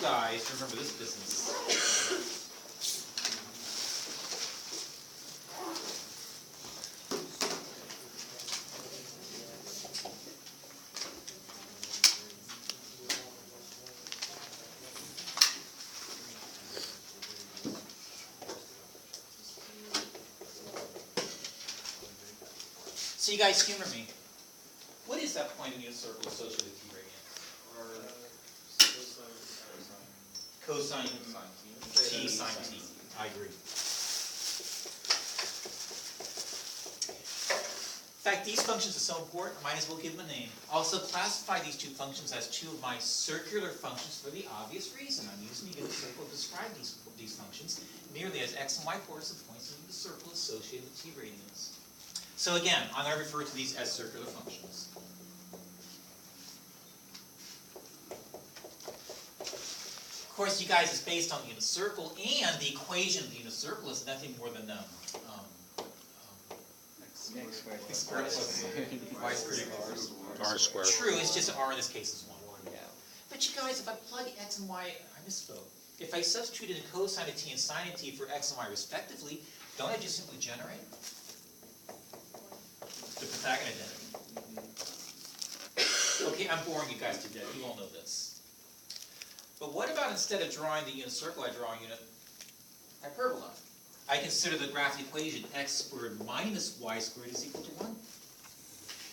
guys to remember this business. So you guys humor me. What is that point in your circle associated with T radians? Cosine T sine T. I agree. In fact, these functions are so important, I might as well give them a name. Also classify these two functions as two of my circular functions for the obvious reason. I'm using the unit circle to describe these functions merely as x and y coordinates of points in the circle associated with T radians. So again, I'm going to refer to these as circular functions. Of course, you guys, it's based on the unit circle, and the equation of the unit circle is nothing more than X squared. x squared plus y squared equals R squared. True, it's just r in this case is 1. Yeah. But you guys, if I plug x and y, I misspoke. If I substitute in cosine of t and sine of t for x and y respectively, don't I just simply generate the Pythagorean identity? Okay, I'm boring you guys to death. You all know this. But what about instead of drawing the unit circle, I draw a unit hyperbola? I consider the graph equation x squared minus y squared is equal to 1.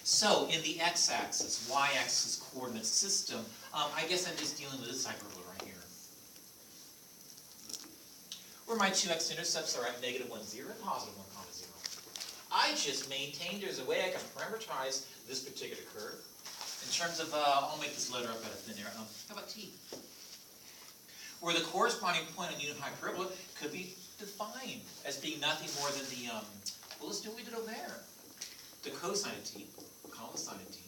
So in the x-axis, y-axis coordinate system, I guess I'm just dealing with this hyperbola right here, where my two x-intercepts are at -1, 0, and +1, 0. I just maintained there's a way I can parameterize this particular curve in terms of, I'll make this letter up out of thin air. How about t? Where the corresponding point on unit hyperbola could be defined as being nothing more than the, well, let's do what we did over there. The cosine of t, call the sine of t.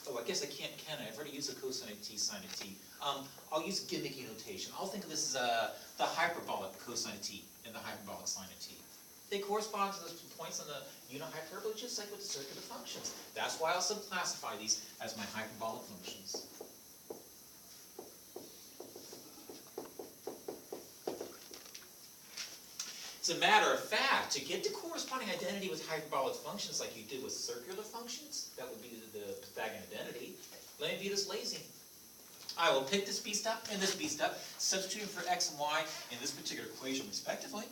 Oh, I guess I can't, can I? I've already used the cosine of t, sine of t. I'll use gimmicky notation. I'll think of this as the hyperbolic cosine of t and the hyperbolic sine of t. They correspond to those 2 points on the unit hyperbola, just like with the circular functions. That's why I'll subclassify these as my hyperbolic functions. As a matter of fact, to get the corresponding identity with hyperbolic functions like you did with circular functions, that would be the Pythagorean identity, let me be this lazy. I will pick this beast up and this beast up, substituting for x and y in this particular equation respectively,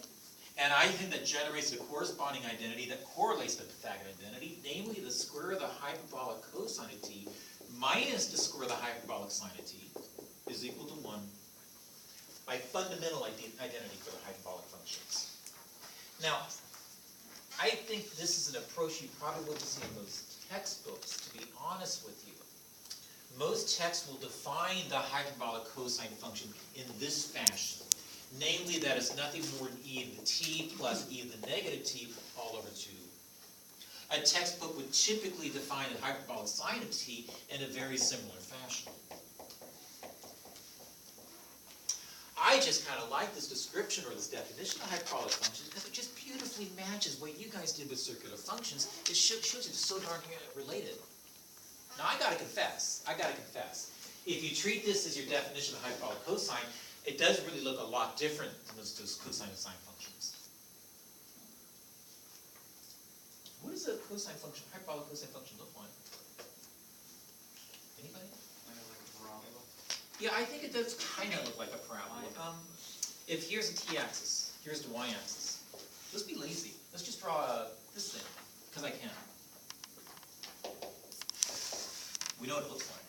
and I think that generates the corresponding identity that correlates the Pythagorean identity, namely the square of the hyperbolic cosine of t minus the square of the hyperbolic sine of t is equal to 1. My fundamental identity for the hyperbolic functions. Now, I think this is an approach you probably wouldn't see in most textbooks, to be honest with you. Most texts will define the hyperbolic cosine function in this fashion. Namely, that it's nothing more than e to the t plus e to the negative t all over 2. A textbook would typically define the hyperbolic sine of t in a very similar fashion. I just kind of like this description or this definition of hyperbolic functions because it just beautifully matches what you guys did with circular functions. It shows it's so darn related. Now I gotta confess, if you treat this as your definition of hyperbolic cosine, it does really look a lot different than those cosine and sine functions. What does a cosine function, hyperbolic cosine function look like? Anybody? Yeah, I think it does kind of look like a parabola. If here's a t-axis, here's the y-axis. Let's be lazy. Let's just draw this thing, because I can. We know what it looks like.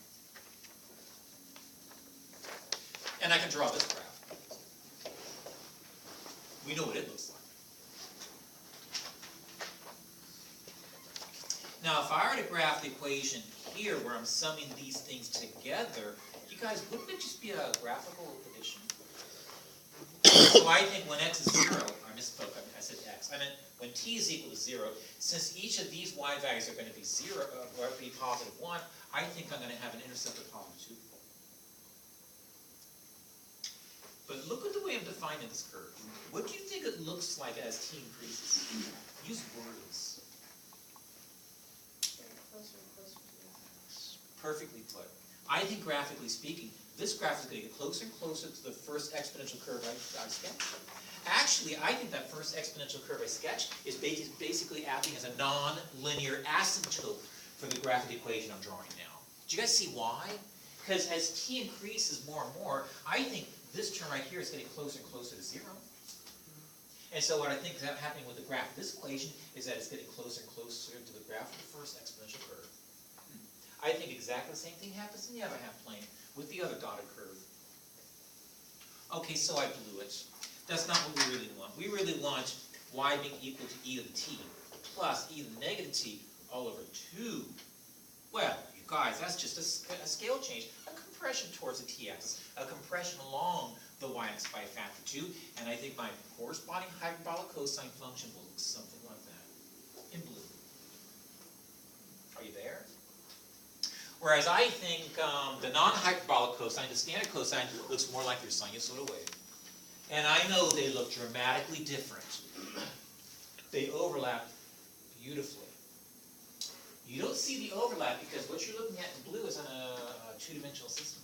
And I can draw this graph. We know what it looks like. Now, if I were to graph the equation here, where I'm summing these things together, you guys, wouldn't it just be a graphical addition? So I think when x is 0, I misspoke, I said x. I meant when t is equal to 0, since each of these y values are going to be 0, or be positive 1, I think I'm going to have an intercept of positive 2. But look at the way I'm defining this curve. What do you think it looks like as t increases? Use words. Closer and closer to the x. Perfectly put. I think graphically speaking, this graph is going to get closer and closer to the first exponential curve I sketched. Actually, I think that first exponential curve I sketched is basically acting as a non-linear asymptote for the graphic equation I'm drawing now. Do you guys see why? Because as t increases more and more, I think this term right here is getting closer and closer to 0. And so what I think is happening with the graph of this equation is that it's getting closer and closer to the graph of the first exponential curve. I think exactly the same thing happens in the other half plane with the other dotted curve. Okay, so I blew it. That's not what we really want. We really want y being equal to e to the t plus e to the negative t all over 2. Well, you guys, that's just a scale change, a compression towards the ts, a compression along the y-axis by a factor 2, and I think my corresponding hyperbolic cosine function will look something like that in blue. Are you there? Whereas I think the non-hyperbolic cosine, the standard cosine, looks more like your sinusoidal wave. And I know they look dramatically different. They overlap beautifully. You don't see the overlap because what you're looking at in blue is in a two-dimensional system.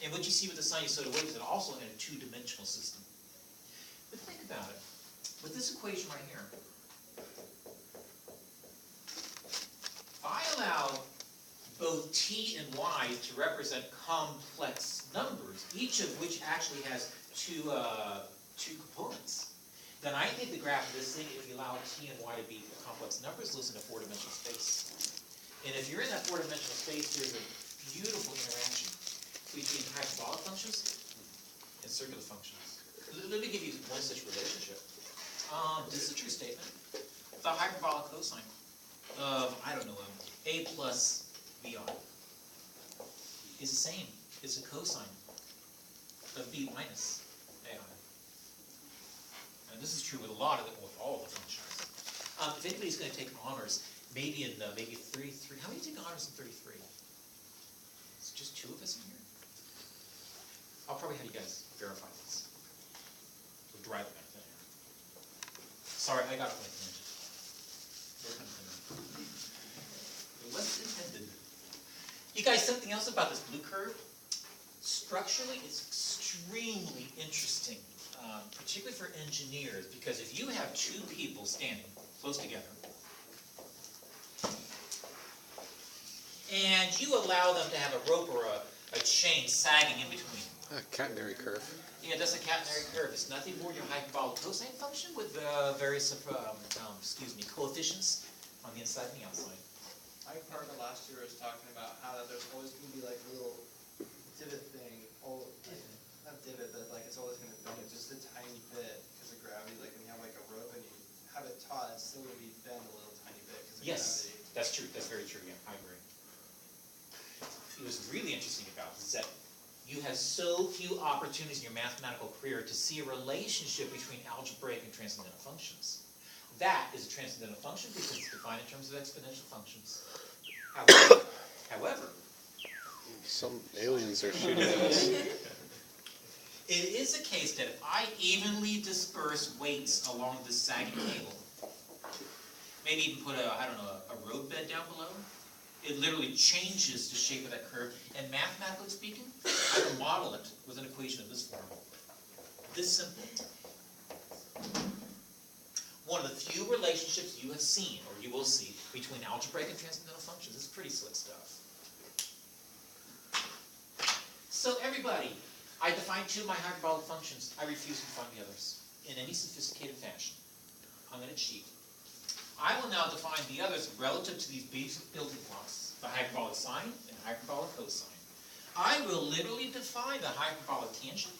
And what you see with the sinusoidal wave is also in a two-dimensional system. But think about it. With this equation right here, if I allow both t and y to represent complex numbers, each of which actually has two components, then I think the graph of this thing, if you allow t and y to be complex numbers, lives in a four-dimensional space. And if you're in that four-dimensional space, there's a beautiful interaction between hyperbolic functions and circular functions. Let me give you one such relationship. This is a true statement. The hyperbolic cosine of, I don't know, a plus vi is the same. It's a cosine of b minus ai. And this is true with a lot of them, with all the functions. If anybody's going to take honors, maybe in maybe 33. How many take honors in 33? It's just 2 of us in here. I'll probably have you guys verify this. We'll drive it back there. Sorry, I got it like it wasn't intended. You guys, something else about this blue curve? Structurally, it's extremely interesting, particularly for engineers, because if you have 2 people standing close together, and you allow them to have a rope or a chain sagging in between. A catenary curve. Yeah, that's a catenary curve. It's nothing more than your hyperbolic cosine function with various coefficients on the inside and the outside. My partner last year was talking about how there's always going to be like a little divot thing, not divot, but like it's always going to bend just a tiny bit because of gravity. Like when you have like a rope and you have it taut, it's still going to be bent a little tiny bit because of Yes, gravity. that's true. That's very true. Yeah, I agree. It was really interesting about this is that you have so few opportunities in your mathematical career to see a relationship between algebraic and transcendental functions. That is a transcendental function because it's defined in terms of exponential functions. However, some aliens are shooting at us. It is a case that if I evenly disperse weights along this sagging cable, maybe even put a road bed down below, it literally changes the shape of that curve. And mathematically speaking, I can model it with an equation of this form. This simple. One of the few relationships you have seen, or you will see, between algebraic and transcendental functions. This is pretty slick stuff. So everybody, I defined 2 of my hyperbolic functions. I refuse to define the others in any sophisticated fashion. I'm going to cheat. I will now define the others relative to these basic building blocks, the hyperbolic sine and hyperbolic cosine. I will literally define the hyperbolic tangent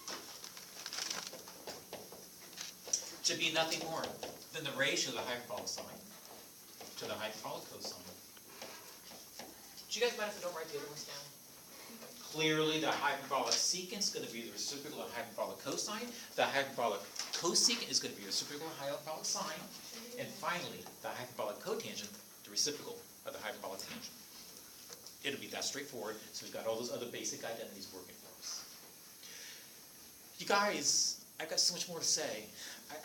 to be nothing more than the ratio of the hyperbolic sine to the hyperbolic cosine. Do you guys mind if I don't write the other ones down? Clearly, the hyperbolic secant is going to be the reciprocal of hyperbolic cosine. The hyperbolic cosecant is going to be the reciprocal of hyperbolic sine. And finally, the hyperbolic cotangent, the reciprocal of the hyperbolic tangent. It'll be that straightforward, so we've got all those other basic identities working for us. You guys, I've got so much more to say.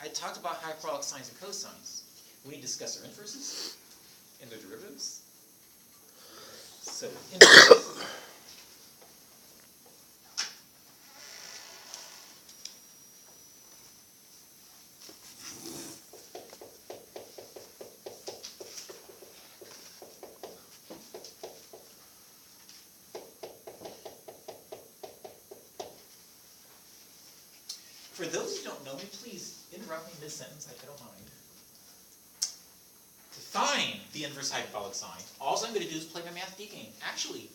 I talked about hyperbolic sines and cosines. We need to discuss their inverses and their derivatives. So, inverses. For those who don't know me, please interrupt me mid-sentence, I don't mind. To find the inverse hyperbolic sine, all I'm going to do is play my math D game. Actually,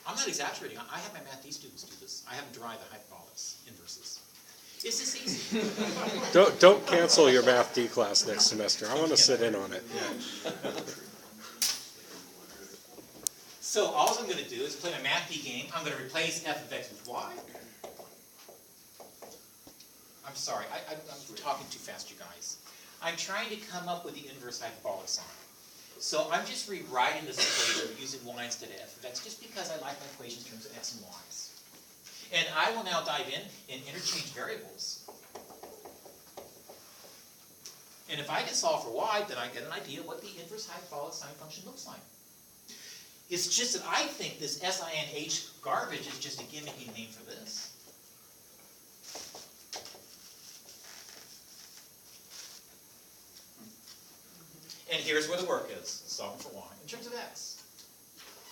I'm not exaggerating. I have my math D students do this. I have them derive the hyperbolics, inverses. It's this easy. Don't cancel your math D class next semester. I want to sit in on it. So all I'm going to do is play my math D game. I'm going to replace f of x with y. I'm sorry, I'm talking too fast, you guys. I'm trying to come up with the inverse hyperbolic sine. So I'm just rewriting this equation using y instead of f of x, just because I like my equation in terms of x and y's. And I will now dive in and interchange variables. And if I can solve for y, then I get an idea what the inverse hyperbolic sine function looks like. It's just that I think this SINH garbage is just a gimmicky name for this. And here's where the work is, solving for y. In terms of x.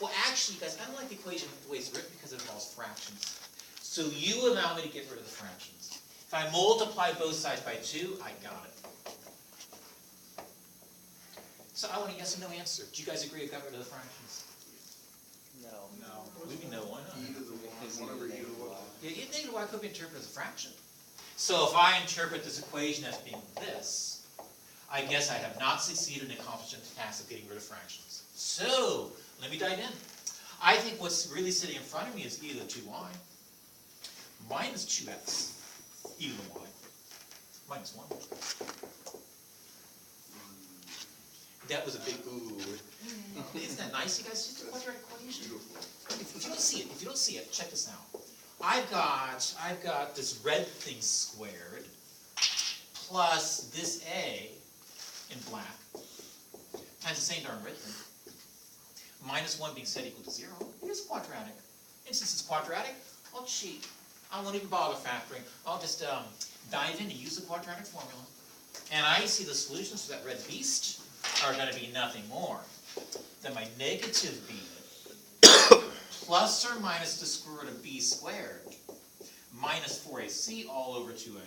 Well, actually, guys, I don't like the equation the way it's written because it involves fractions. So you allow me to get rid of the fractions. If I multiply both sides by 2, I got it. So I want a yes or no answer. Do you guys agree I got rid of the fractions? No. We can know why not. E to the y, 1 over e to the y. Yeah, negative y could be interpreted as a fraction. So if I interpret this equation as being this, I guess I have not succeeded in accomplishing the task of getting rid of fractions. So, let me dive in. I think what's really sitting in front of me is e to the 2y minus 2x e to the y minus 1. That was a big ooh. Isn't that nice, you guys? Just a quadratic equation. If you don't see it, check this out. I've got this red thing squared plus this a in black times the same darn red thing. Minus 1 being set equal to 0. It is quadratic. And since it's quadratic, I'll cheat. I won't even bother factoring. I'll just dive in and use the quadratic formula. And I see the solutions for that red beast are going to be nothing more than my negative b plus or minus the square root of b squared minus 4ac all over 2a.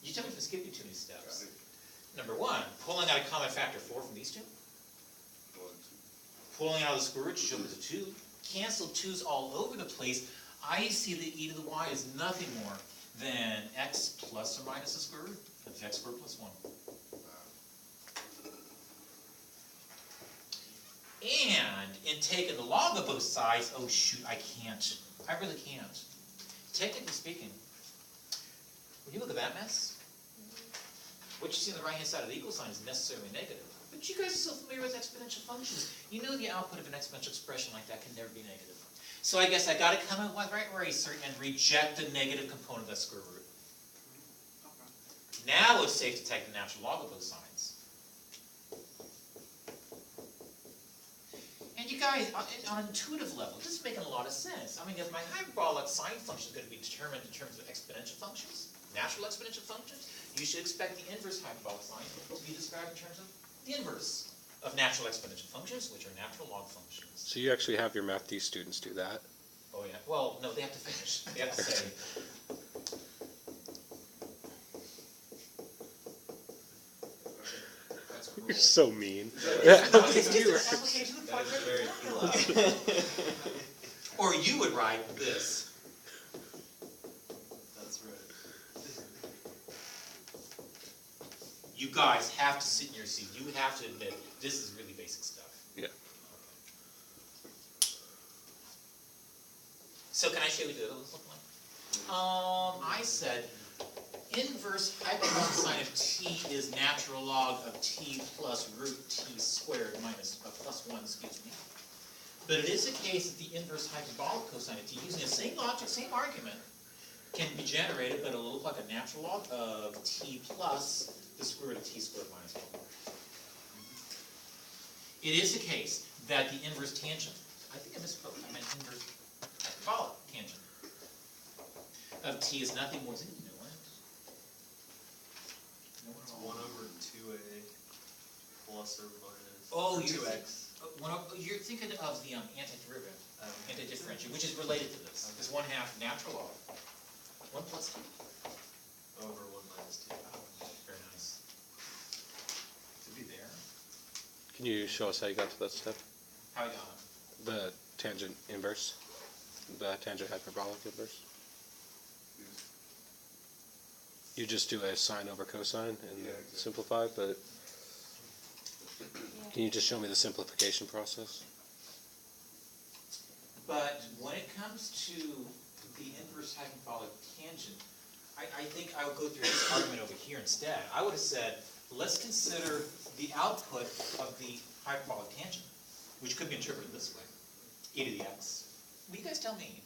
You tell me if I'm skipping too many steps. Number 1, pulling out a common factor 4 from these two. Pulling out the square root to show there's a 2. Cancel 2's all over the place. I see that e to the y is nothing more than x plus or minus the square root of x squared plus 1. And in taking the log of both sides, oh shoot, I can't. I really can't. Technically speaking, when you look at that mess, what you see on the right-hand side of the equal sign is necessarily negative. But you guys are so familiar with exponential functions. You know the output of an exponential expression like that can never be negative. So I guess I got to come in with right eraser and reject the negative component of that square root. Now it's safe to take the natural log of both sides. And you guys, on an intuitive level, this is making a lot of sense. I mean, if my hyperbolic sine function is going to be determined in terms of exponential functions, natural exponential functions, you should expect the inverse hyperbolic sine to be described in terms of the inverse of natural exponential functions, which are natural log functions. So you actually have your math D students do that? Oh yeah. Well, no, they have to finish. They have to say. That's cool. You're so mean. No, it's just an application of quadratic formula. Or you would write this. That's right. You guys have to sit in your seat. You have to admit, this is really basic stuff. Yeah. So can I show you what this looks like? I said inverse hyperbolic sine of t is natural log of t plus root t squared minus plus 1, excuse me. But it is a case that the inverse hyperbolic cosine of t, using the same logic, same argument, can be generated, but it'll look like a natural log of t plus the square root of t squared minus 1. It is a case that the inverse tangent, I think I misspoke, I meant inverse hyperbolic tangent of t is nothing more than, you know what? It's 1 over 2a plus or minus Oh, you're 2x. You're thinking of the antiderivative, antidifferential, which is related to this. It's 1/2 natural log. 1 plus 2. Over 1 minus 2. Very nice. To be there. Can you show us how you got to that step? How I got it? The tangent inverse, the tangent hyperbolic inverse. You just do a sine over cosine and Yeah, exactly. simplify, but can you just show me the simplification process? But when it comes to the inverse hyperbolic tangent, I think I would go through this argument over here instead. I would have said, let's consider the output of the hyperbolic tangent, which could be interpreted this way, e to the x. Well, you guys tell me.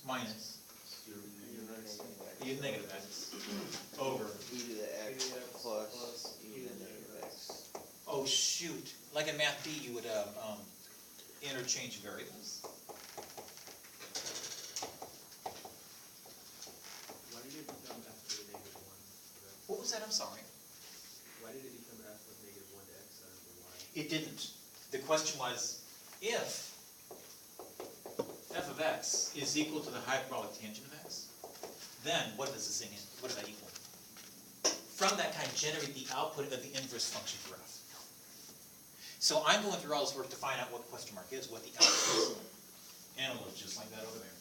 Minus e to the negative x over. E to the x plus e to the negative x. Oh, shoot. Like in Math B, you would interchange variables. Why did it become f to the negative 1? What was that? I'm sorry. Why did it become f of negative 1 to x out of the y? It didn't. The question was, if f of x is equal to the hyperbolic tangent of x, then what does this thing, what does that equal? From that kind, generate the output of the inverse function graph. So I'm going through all this work to find out what question mark is, what the output is. And it'll look just like that over there.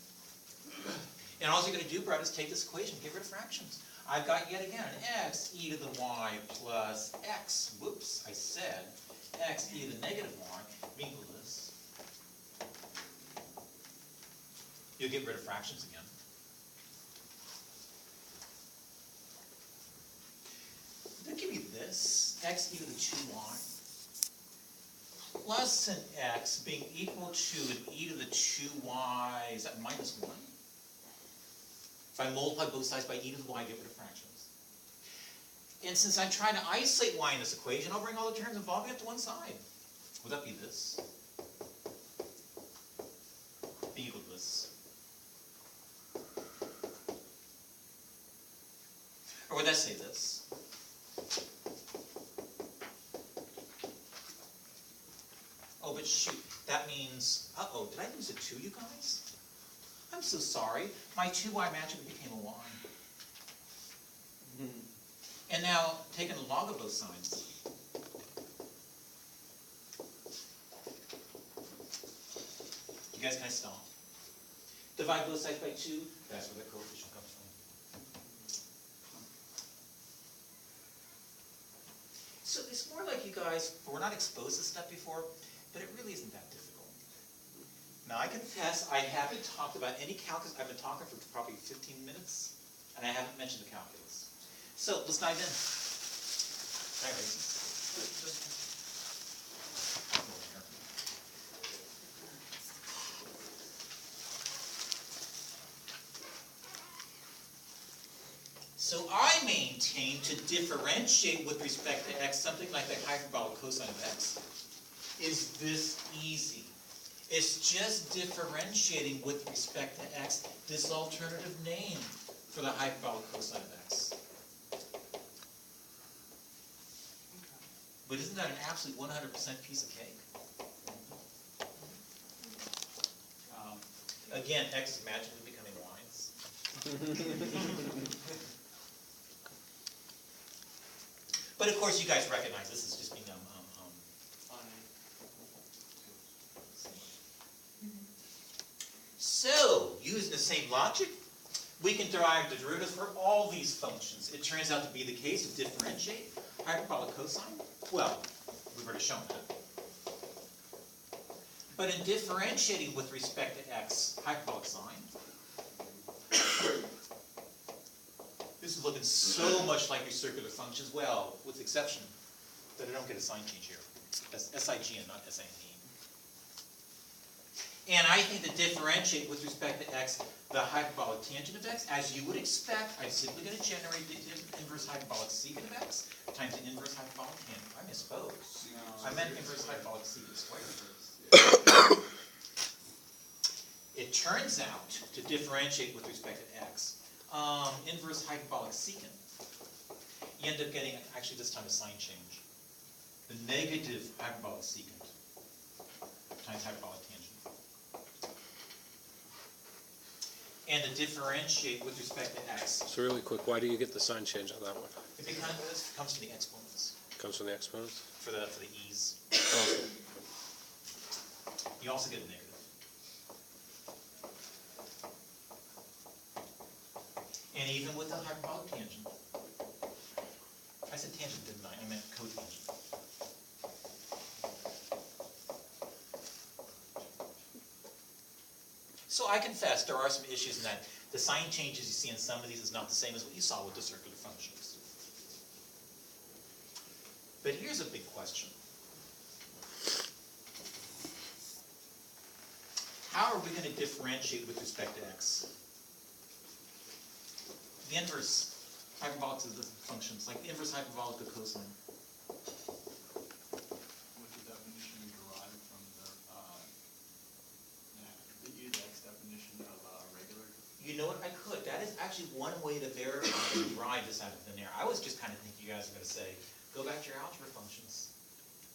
And all you're going to do, Brett, is take this equation, get rid of fractions. I've got yet again an x e to the y plus x, whoops, I said, x e to the negative y equal this. You'll get rid of fractions again. They'll give you this, x e to the 2y, plus an x being equal to an e to the 2y, is that minus 1? If I multiply both sides by e to the y, I get rid of fractions. And since I'm trying to isolate y in this equation, I'll bring all the terms involving it to one side. Would that be this? Be equal to this. Or would that say this? Oh, but shoot, that means, uh-oh, did I lose a 2, you guys? I'm so sorry. My 2y magically became a y. And now, taking the log of both sides. You guys can I stop? Divide both sides by 2, that's where the coefficient comes from. So it's more like you guys were not exposed to stuff before, but it really isn't that difficult. Now I confess I haven't talked about any calculus. I've been talking for probably 15 minutes, and I haven't mentioned the calculus. So let's dive in. Hi, Raisin. So I maintain to differentiate with respect to x something like the hyperbolic cosine of x is this easy. It's just differentiating with respect to x this alternative name for the hyperbolic cosine of x. But isn't that an absolute 100% piece of cake? Again, x is magically becoming y's. But of course, you guys recognize this is just being So, using the same logic, we can derive the derivative for all these functions. It turns out to be the case to differentiate hyperbolic cosine. Well, we've already shown that. But in differentiating with respect to x hyperbolic sine, this is looking so much like your circular functions, well, with the exception that I don't get a sign change here. That's SIG and not SIN. And I think to differentiate with respect to x the hyperbolic tangent of x, as you would expect, I'm simply going to generate the inverse hyperbolic secant of x times the inverse hyperbolic tangent. I misspoke. I meant inverse hyperbolic secant squared. It turns out, to differentiate with respect to x, inverse hyperbolic secant, you end up getting, actually this time a sign change. The negative hyperbolic secant times hyperbolic tangent. And to differentiate with respect to x, So really quick, why do you get the sign change on that one? it comes from the exponents Comes from the exponents? for the e's. Oh, You also get a negative. And even with the hyperbolic tangent. I said tangent, didn't I? I meant cotangent. So I confess, there are some issues in that the sign changes you see in some of these is not the same as what you saw with the circular functions. But here's a big question. How are we going to differentiate with respect to x? The inverse hyperbolic of the functions, like the inverse hyperbolic of cosine. With the definition derived from the u to x definition of regular. You know what, I could. That is actually one way to verify and derive this out of thin air. I was just kind of thinking you guys are going to say, go back to your algebra functions.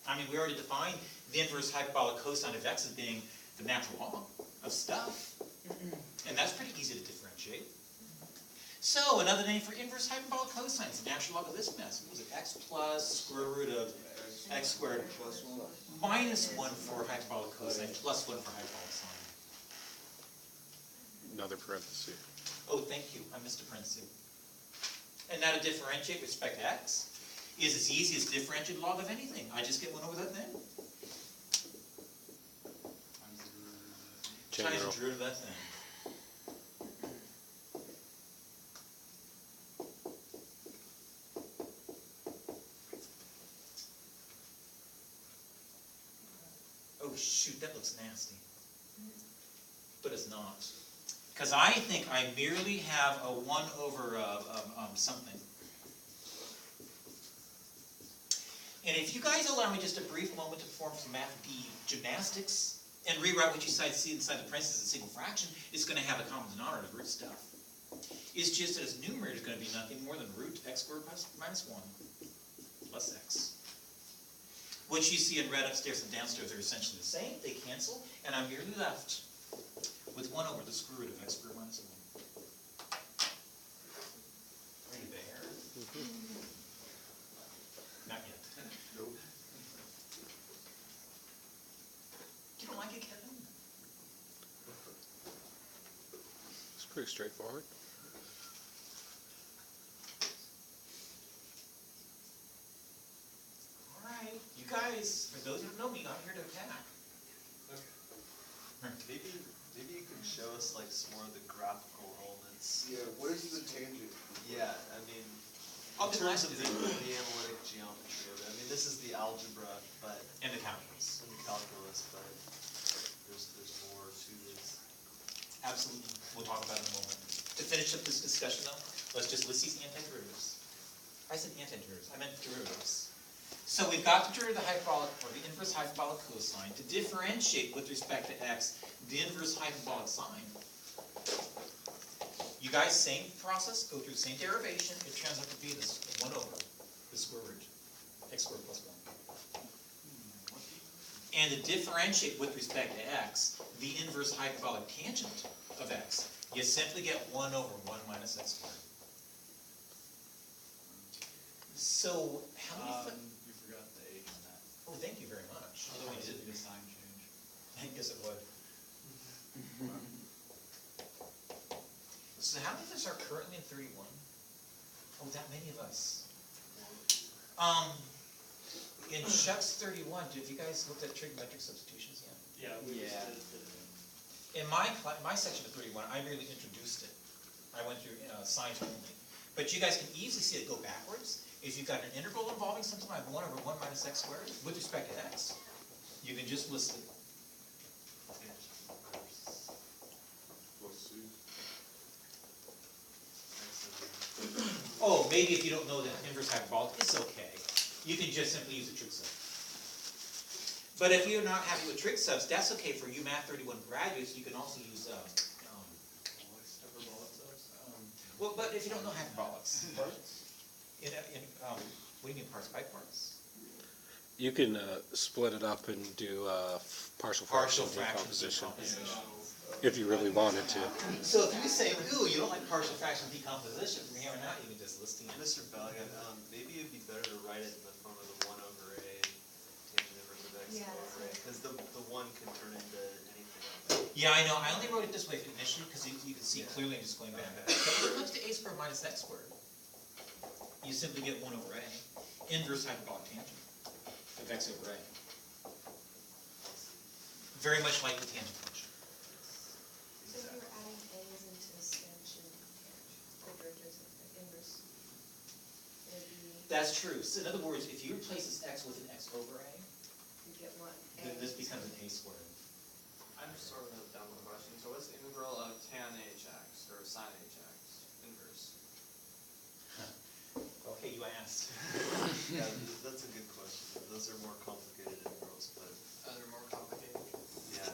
I mean, we already defined the inverse hyperbolic cosine of x as being the natural log of stuff. And that's pretty easy to differentiate. So, another name for inverse hyperbolic cosine is the natural log of this mess. What was it? X plus square root of x squared Plus 1. minus 1 for hyperbolic cosine plus 1 for hyperbolic sine. another parenthesis. Oh, thank you. I missed a parenthesis. And now to differentiate with respect to x is as easy as differentiate log of anything. I just get 1 over that thing. Chain Times rule. the root of that thing. Oh shoot, that looks nasty. But it's not. Because I think I merely have a 1 over something. And if you guys allow me just a brief moment to perform some math D gymnastics and rewrite what you see inside the parentheses as a single fraction, it's going to have a common denominator of root stuff. It's just that its numerator is going to be nothing more than root x squared minus 1 plus x. What you see in red upstairs and downstairs are essentially the same. They cancel, and I'm merely left with 1 over the square root of x squared minus 1. Are you there? Not yet. Nope. You don't like it, Kevin? It's pretty straightforward. Alright, you guys, for those who know me, I'm here to attack. Maybe you can show us like some more of the graphical elements. Yeah, what is the tangent? Yeah, I mean, I'll in do terms last of the analytic geometry of it. I mean, this is the algebra, but And the calculus. in the calculus, but there's more to this. Absolutely. We'll talk about it in a moment. To finish up this discussion though, let's just list these antiderivatives. I said antiderivatives, I meant derivatives. So we've got the derivative of the hyperbolic, or the inverse hyperbolic cosine, to differentiate with respect to x, the inverse hyperbolic sine. You guys, same process, go through the same derivation, it turns out to be this 1 over the square root, x squared plus 1. And to differentiate with respect to x, the inverse hyperbolic tangent of x, you simply get 1 over 1 minus x squared. So, how many... You forgot the H on that. Oh, thank you very much. Otherwise Otherwise, it'd be a sign change. I guess it would. So how many of us are currently in 31? Oh, that many of us. In Chuck's 31, have you guys looked at trigonometric substitutions yet? Yeah, we just Yeah. did it today. In my section of 31, I merely introduced it. I went through signs only. But you guys can easily see it go backwards. If you've got an integral involving something like 1 over 1 minus x squared with respect to x, you can just list it. Oh, maybe if you don't know the inverse hyperbolic, it's okay. You can just simply use a trig sub. But if you're not happy with trig subs, that's okay for you Math 31 graduates. You can also use, Hyperbolic subs. well, but if you don't know hyperbolics, What do you mean parts by parts? You can split it up and do partial Partial fraction fraction decomposition, decomposition. if you really wanted to. So if you say, ooh, you don't like partial fraction decomposition, from here on out, you can just list the answer. Mr. Belligan, maybe it'd be better to write it in the form of the 1 over a tangent inverse of x Yeah, over a, that's because the 1 can turn into anything. Yeah, I know, I only wrote it this way initially, because you can see clearly I'm just going back. But when it comes to a squared minus x squared, you simply get 1 over a, inverse hyperbolic tangent of x over a. Very much like the tangent function. So if you were adding a's into expansion, the derivatives of the inverse would be, That's true. So in other words, if you replace this x with an x over a, you get one. then this becomes an a squared. I'm just sort of a dumb question, so what's the integral of tan hx, or sin hx, inverse? Okay, you asked. Yeah, that's a good question. Those are more complicated integrals, but They're more complicated. yeah.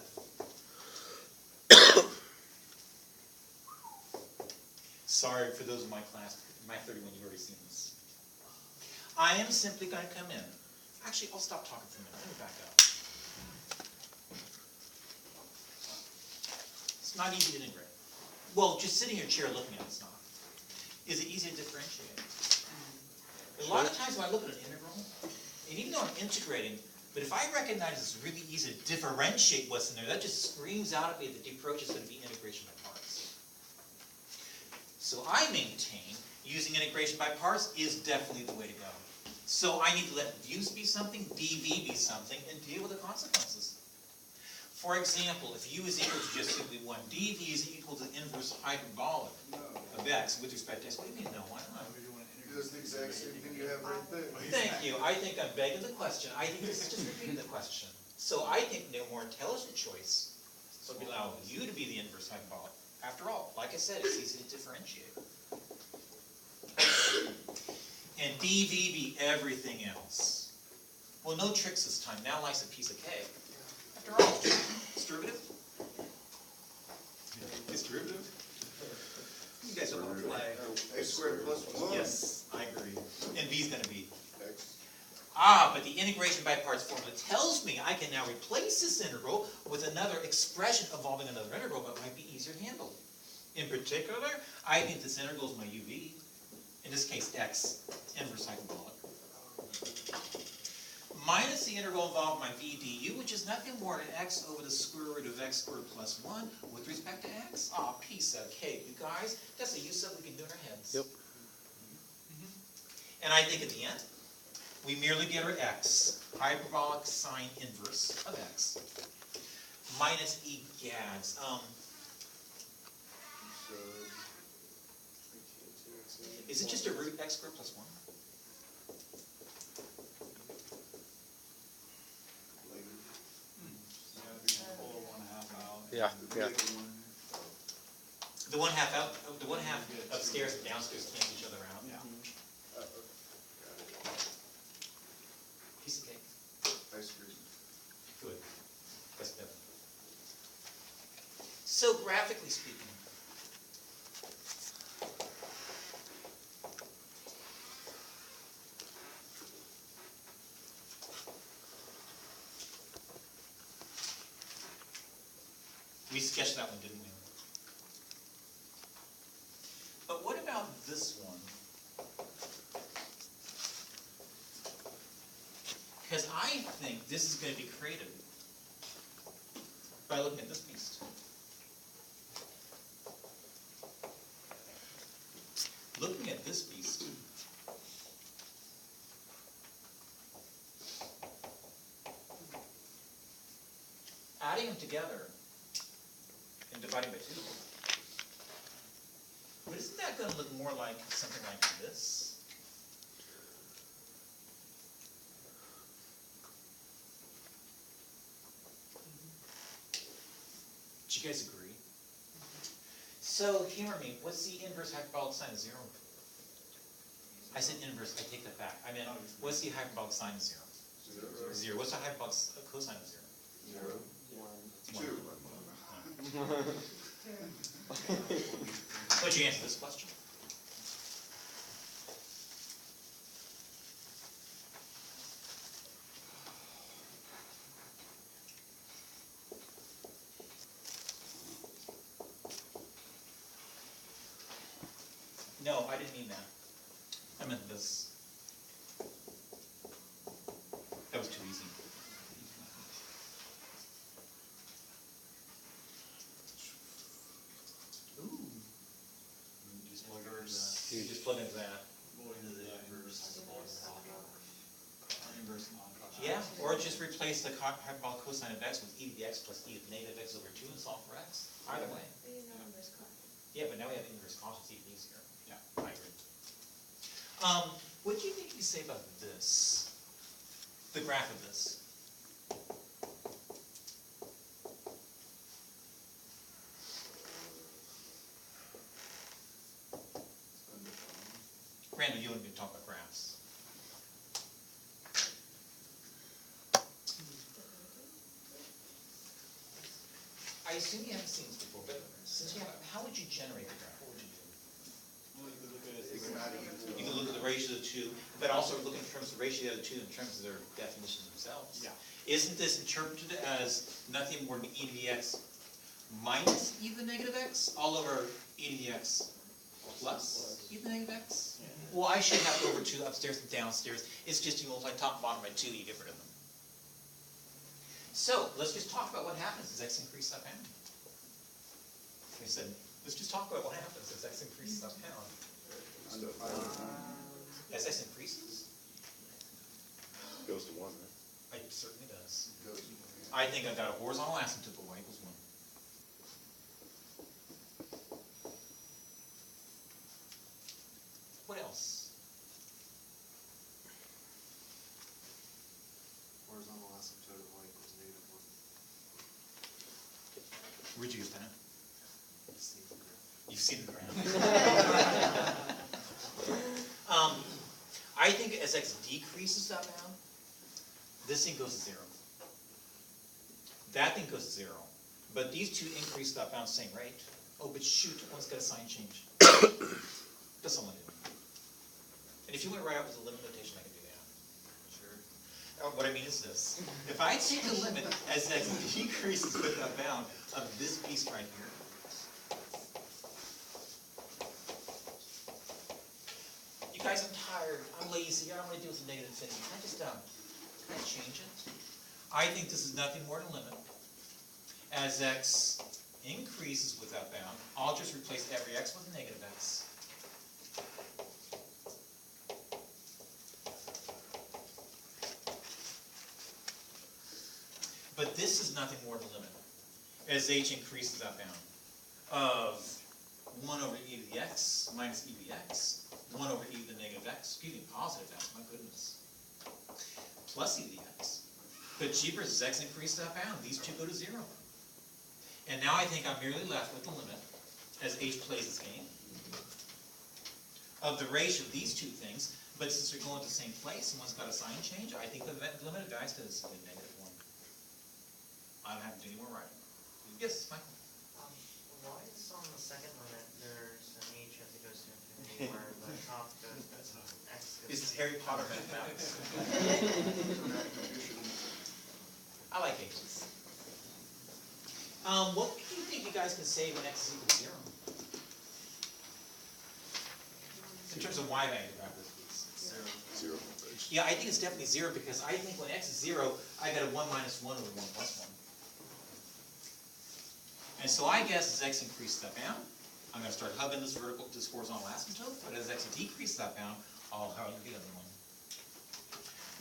Sorry for those in my class, my 31, you've already seen this. I am simply going to come in. Actually, I'll stop talking for a minute. Let me back up. It's not easy to integrate. Well, just sitting in your chair looking at it's not. Is it easy to differentiate? A lot of times when I look at an integral, and even though I'm integrating, but if I recognize it's really easy to differentiate what's in there, that just screams out at me that the approach is going to be integration by parts. So I maintain using integration by parts is definitely the way to go. So I need to let views be something, dv be something, and deal with the consequences. For example, if u is equal to just simply 1, dv is equal to the inverse hyperbolic of x with respect to x. What do you mean no? Why not? That's the exact same thing you have right there. Thank you. I think I'm begging the question. I think this is just repeating the question. So I think the more intelligent choice would allow u to be the inverse hyperbolic. After all, like I said, it's easy to differentiate. And dv be everything else. Well, no tricks this time. Now life's a piece of cake. After all, it's derivative. It's derivative. You guys are going to play. X squared plus 1. Yes, I agree. And v is going to be. X. Ah, but the integration by parts formula tells me I can now replace this integral with another expression involving another integral that might be easier to handle. In particular, I think this integral is my uv. In this case, x, inverse hyperbolic. Minus the integral involved my v du, which is nothing more than x over the square root of x squared plus 1 with respect to x. Ah, piece of cake, you guys. That's a use that we can do in our heads. Yep. And I think at the end, we merely get our x, hyperbolic sine inverse of x, minus egads. Is it just a root x squared plus 1? Pull 1/2 out. Yeah, yeah. The 1/2 out, the 1/2 upstairs and downstairs cancel each other out. Yeah. Piece of cake. I agree. Good. That's better. So graphically speaking, we sketched that one, didn't we? But what about this one? Because I think this is going to be created by looking at this beast. Looking at this beast. Adding them together and dividing by 2. But isn't that going to look more like something like this? Do you guys agree? So humor me, what's the inverse hyperbolic sine of 0? I said inverse, I take that back. I meant, what's the hyperbolic sine of 0? 0. What's the hyperbolic cosine of 0? 0. 1. 2. What'd you answer this question? No, I didn't mean that. I meant this. That was too easy. Ooh. Just plug into that. You just plug into that. Into the inverse. Inverse non-cosine. Yeah, or just replace the hyperbolic cosine of x with e to the x plus e to the negative x over 2 and solve for x. Either way. But you know inverse cos. Yeah, but now we have inverse cos, it's even easier. Yeah. I agree. What do you think you say about this? The graph of this? Randall, you and me talk about graphs. I assume you haven't seen this before, but since you haven't, how would you generate the graph? What would you do? Well, you could look at it. It's not even. You can look at the ratio of the two, but also look in terms of the ratio of the two in terms of their definitions themselves. Yeah. Isn't this interpreted as nothing more than e to the x minus e to the negative x all over e to the x plus e to the negative x? Well, I should have over 2 upstairs and downstairs. It's just you multiply top and bottom by 2, you get rid of them. So, let's just talk about what happens as x increases up bound. I said, let's just talk about what happens as x increases up bound. Under five. As x increases, Goes to 1, right? it certainly does. Goes. I think I've got a horizontal asymptote of y equals 1. What else? Horizontal asymptote of y equals -1. Where'd you get that? See the graph. You've seen the graph. I think as x decreases up bound, this thing goes to 0. That thing goes to 0. But these two increase up bound same rate. Oh, but shoot, one's got a sign change. That's all I'm doing. And if you went right out with the limit notation, I could do that. Sure. What I mean is this. If I take the limit as x decreases with up bound of this piece right here, you guys, I'm tired, I'm lazy, I don't want to deal with the negative infinity. Can I change it? I think this is nothing more than a limit. As x increases with up bound, I'll just replace every x with a negative x. But this is nothing more than a limit. As h increases up bound of 1 over e to the x minus e to the x, 1 over e to the negative x, excuse me, positive x, my goodness, plus e to the x. But jeepers, as x increases up bound, these two go to 0. And now I think I'm merely left with the limit, as h plays its game, of the ratio of these two things, but since they're going to the same place and one's got a sign change, I think the limit of x is simply -1. I don't have to do any more writing. Yes, Michael? Why is on the second limit, there's an h as it goes to infinity, where the top goes, x goes This is Harry Potter mathematics. I like H's. What do you think you guys can say when x is equal to 0? In terms of y value, rather, please. 0. Yeah, I think it's definitely 0 because I think when x is 0, I got a 1 minus 1 over 1 plus 1. And so I guess as x increases up bound, I'm going to start hugging this horizontal asymptote, but as x decreases up bound, I'll hug the other one.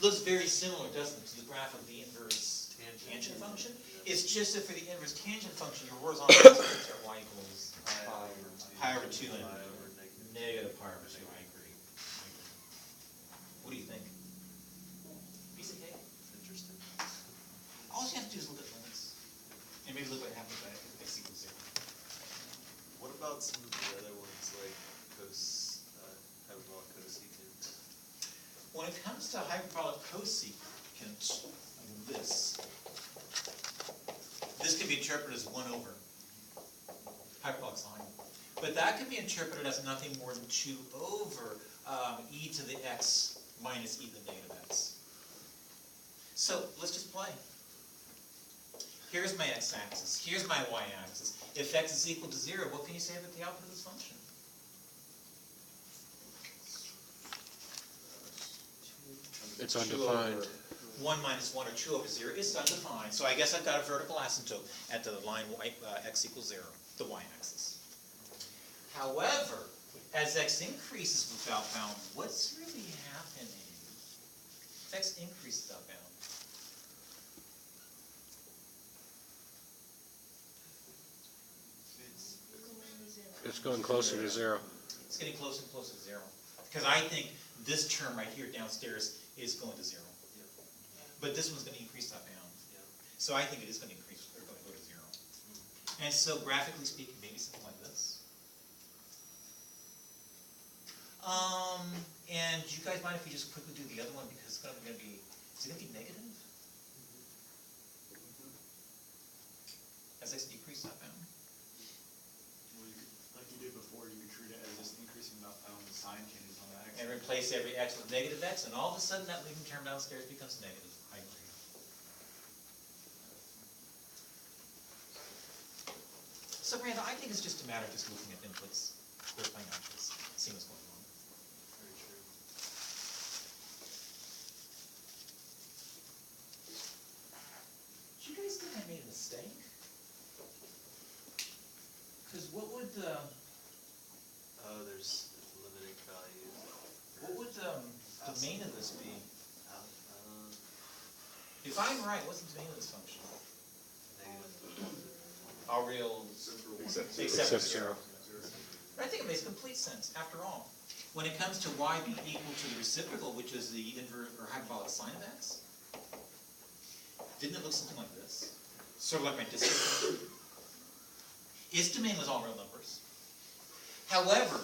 Looks very similar, doesn't it, to the graph of the inverse tangent function? It's just that for the inverse tangent function, your horizontal asymptotes are y equals pi over 2 and negative pi over 2. I agree. What do you think? Piece of cake? Interesting. All you have to do is look at limits. And maybe look what happens at x equals 0. What about some of the other ones like hyperbolic cosecant? When it comes to hyperbolic cosecant, this can be interpreted as 1 over hyperbolic sine. But that could be interpreted as nothing more than 2 over e to the x minus e to the negative x. So let's just play. Here's my x-axis. Here's my y-axis. If x is equal to 0, what can you say about the output of this function? It's 2 undefined. over 1 minus 1 or 2 over 0 is undefined, so I guess I've got a vertical asymptote at the line x equals 0, the y-axis. However, as x increases without bound, what's really happening? If x increases without bound, It's going closer to 0. it's getting closer and closer to 0. Because I think this term right here downstairs is going to 0. But this one's going to increase that bound. Yeah. So I think it is going to increase, or going to go to 0. And so graphically speaking, maybe something like this. And do you guys mind if we just quickly do the other one, because it's going to be, is it going to be negative? As x decrease that bound? Well, you could, like you did before, you could treat it as just increasing about the sign changes on the x. And replace every x with negative x, and all of a sudden that leading term downstairs becomes negative. I agree. So Miranda, I think it's just a matter of just looking at inputs, clarifying outputs, seeing what's going on. Very true. Do you guys think I made a mistake? Because what would the There's limiting values. domain of this be? Um, If I'm right, what's the domain of this function? Negative. All real, Except except Except zero. 0. I think it makes complete sense, after all. When it comes to y being equal to the reciprocal, which is the inverse or hyperbolic sine of x, didn't it look something like this? Sort of like my distance function. Its domain was all real numbers. However,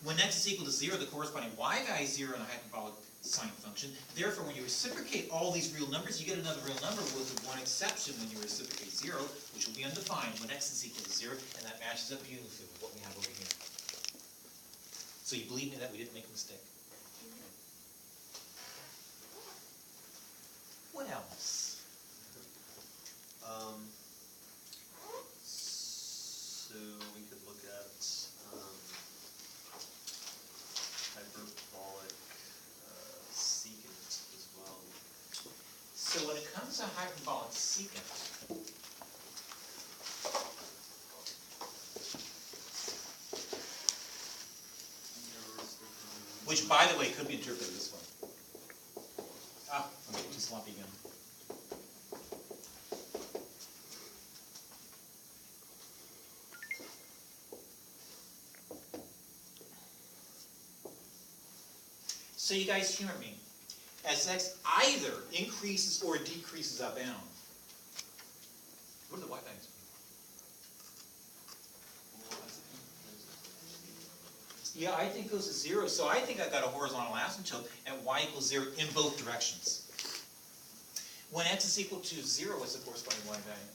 when x is equal to 0, the corresponding y value is 0 in a hyperbolic sine function. Therefore, when you reciprocate all these real numbers, you get another real number with one exception when you reciprocate 0, which will be undefined when x is equal to 0, and that matches up beautifully with what we have over here. So you believe me that we didn't make a mistake? What else? So we could look at hyperbolic secant as well. So when it comes to hyperbolic secant, which, by the way, could be interpreted this way. Ah, I'm getting too sloppy again. So you guys humor me. As x either increases or decreases up bound, what are the y values? Yeah, I think it goes to 0, so I think I've got a horizontal asymptote at y equals 0 in both directions. When x is equal to 0, what's the corresponding y value?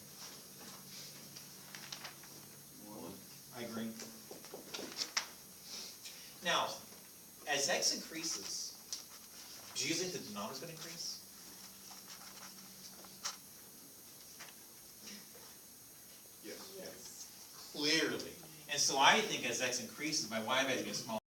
1. I agree. Now, as x increases, do you think the denominator is going to increase? Yes. Yes. Clearly. And so I think as x increases, my y value gets smaller.